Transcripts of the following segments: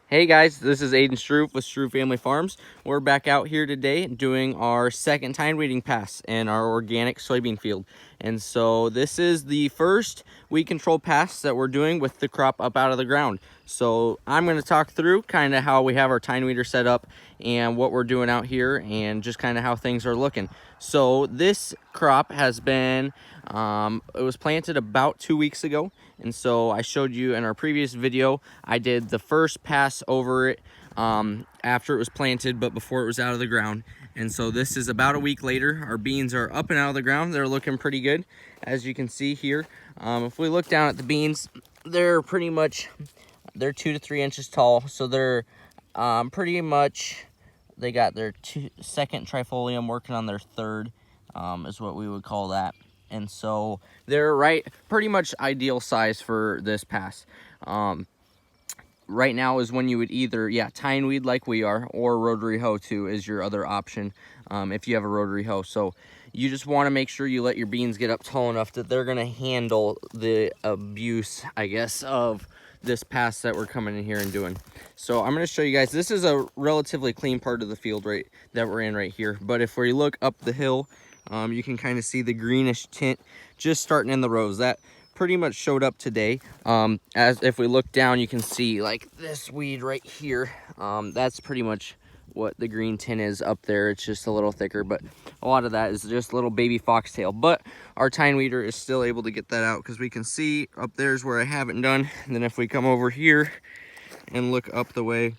Hey guys, this is Aiden Struve with Struve Family Farms. We're back out here today doing our second tine weeding pass in our organic soybean field. And so this is the first weed control pass that we're doing with the crop up out of the ground. So I'm going to talk through kind of how we have our tine weeder set up and what we're doing out here and just kind of how things are looking. So this crop has been, it was planted about 2 weeks ago. And so I showed you in our previous video, I did the first pass over it after it was planted, but before it was out of the ground. And so this is about a week later. Our beans are up and out of the ground. They're looking pretty good, as you can see here. If we look down at the beans, they're pretty much, they're 2 to 3 inches tall. So they're pretty much, they got their second trifolium working on their third, is what we would call that. And so they're pretty much ideal size for this pass. Right now is when you would either, tine weed like we are, or rotary hoe too is your other option if you have a rotary hoe. So you just want to make sure you let your beans get up tall enough that they're going to handle the abuse, I guess, of this pass that we're coming in here and doing. So I'm going to show you guys, this is a relatively clean part of the field that we're in right here. But if we look up the hill, you can kind of see the greenish tint just starting in the rows. That pretty much showed up today. As if we look down, you can see like this weed right here. That's pretty much what the green tint is up there. It's just a little thicker, but a lot of that is just little baby foxtail. But our tine weeder is still able to get that out because we can see up there's where I haven't done. And then if we come over here and look up the way,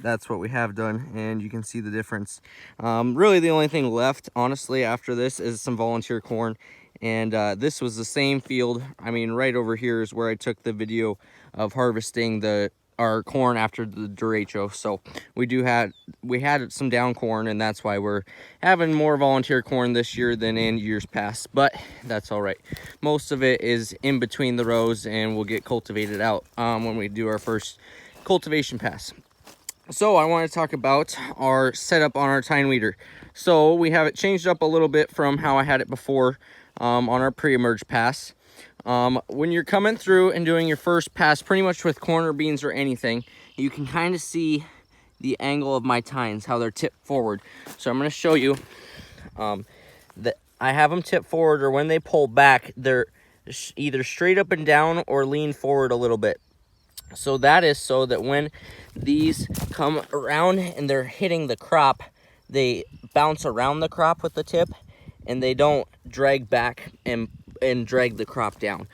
that's what we have done, and you can see the difference. Really the only thing left honestly after this is some volunteer corn. And this was the same field. I mean, right over here is where I took the video of harvesting our corn after the derecho. So we had some down corn, and that's why we're having more volunteer corn this year than in years past, but that's all right. Most of it is in between the rows and will get cultivated out when we do our first cultivation pass. So I want to talk about our setup on our tine weeder. So we have it changed up a little bit from how I had it before on our pre-emerge pass. When you're coming through and doing your first pass, pretty much with corn or beans or anything, you can kind of see the angle of my tines, how they're tipped forward. So I'm going to show you that I have them tipped forward, or when they pull back, they're either straight up and down or lean forward a little bit. So that is so that when these come around and they're hitting the crop, they bounce around the crop with the tip and they don't drag back and drag the crop down.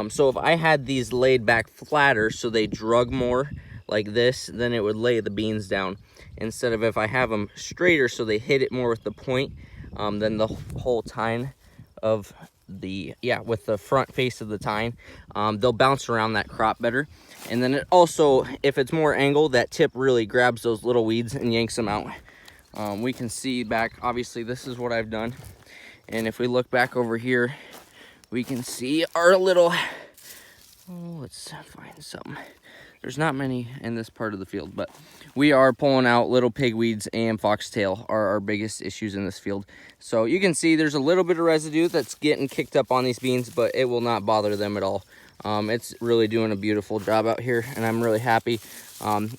So if I had these laid back flatter so they drug more like this, then it would lay the beans down. Instead of if I have them straighter so they hit it more with the point, then the whole tine of with the front face of the tine, they'll bounce around that crop better. And then it also, if it's more angled, that tip really grabs those little weeds and yanks them out. We can see back, obviously this is what I've done. And if we look back over here, we can see our little, let's find some. There's not many in this part of the field, but we are pulling out little pigweeds, and foxtail are our biggest issues in this field. So you can see there's a little bit of residue that's getting kicked up on these beans, but it will not bother them at all. It's really doing a beautiful job out here, and I'm really happy.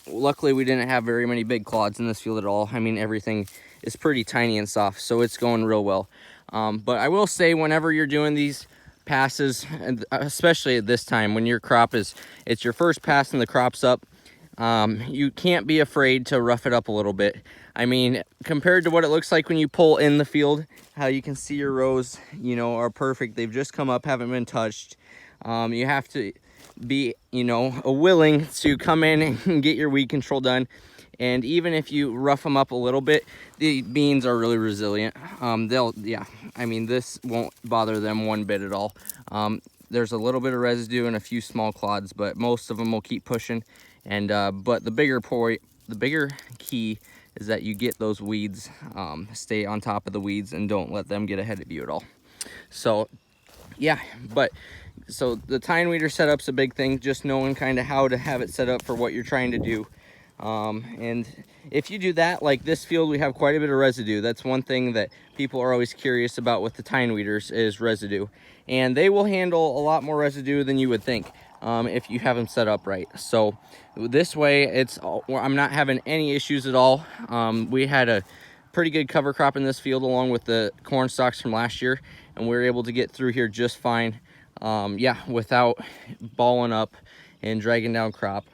Luckily, we didn't have very many big clods in this field at all. I mean, everything is pretty tiny and soft, so it's going real well. But I will say, whenever you're doing these passes, and especially at this time when your crop it's your first pass and the crop's up, you can't be afraid to rough it up a little bit. I mean, compared to what it looks like when you pull in the field, how you can see your rows, are perfect. They've just come up, haven't been touched. You have to be, willing to come in and get your weed control done. And even if you rough them up a little bit, the beans are really resilient. This won't bother them one bit at all. There's a little bit of residue and a few small clods, but most of them will keep pushing. And but the bigger key is that you get those weeds, stay on top of the weeds and don't let them get ahead of you at all. So so the tine weeder setup's a big thing, just knowing kind of how to have it set up for what you're trying to do. And if you do that, like this field, we have quite a bit of residue. That's one thing that people are always curious about with the tine weeders is residue, and they will handle a lot more residue than you would think. if you have them set up right. So this way, I'm not having any issues at all. We had a pretty good cover crop in this field along with the corn stalks from last year, and we were able to get through here just fine, yeah, without balling up and dragging down crop.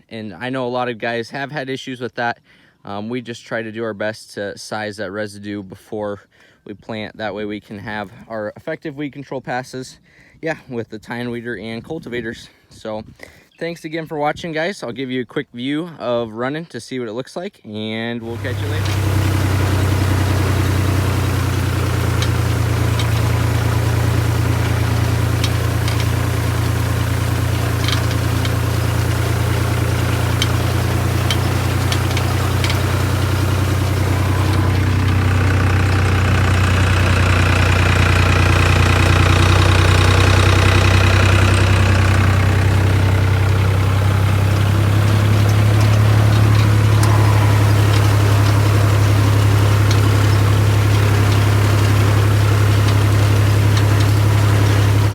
And I know a lot of guys have had issues with that. We just try to do our best to size that residue before we plant. That way we can have our effective weed control passes, yeah, with the tine weeder and cultivators. So thanks again for watching, guys. I'll give you a quick view of running to see what it looks like, and we'll catch you later.